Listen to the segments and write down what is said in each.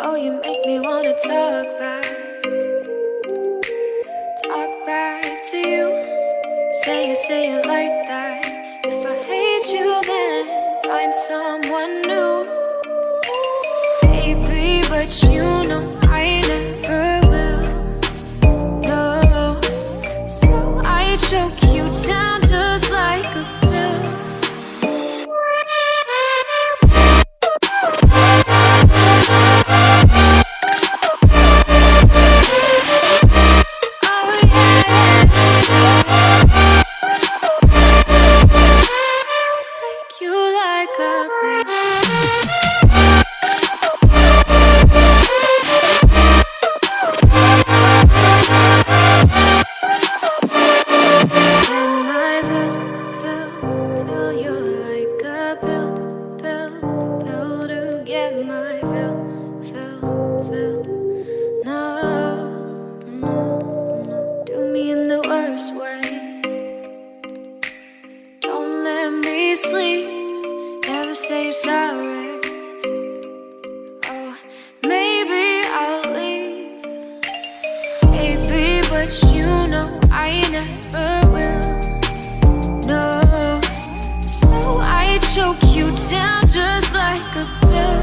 Oh, you make me wanna talk back to you. Say it like that. If I hate you, then find someone new. Baby, but you know I never will. No, so I choke you down just like a pill. Say you're sorry. Oh, maybe I'll leave, baby, but you know I never will. No, so I choke you down just like a pill.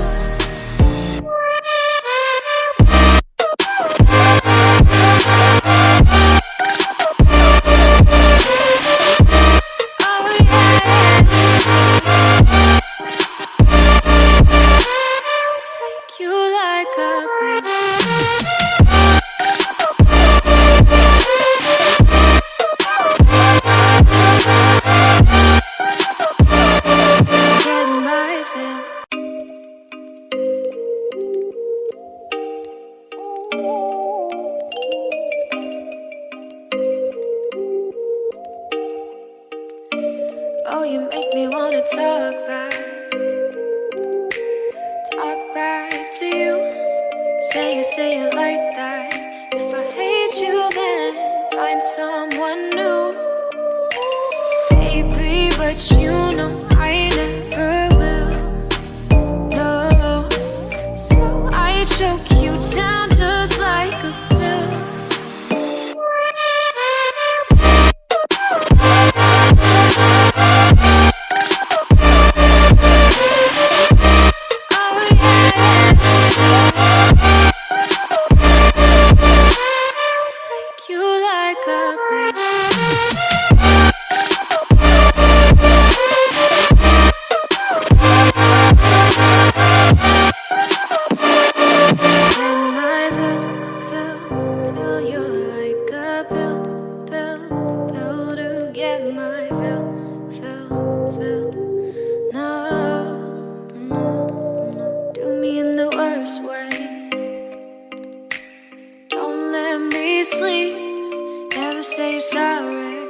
Oh, you make me wanna talk back to you. Say it like that. If I hate you, then find someone new. Baby, but you know I never will. No, so I choke you down just like a pill. Way. Don't let me sleep, never say you're sorry.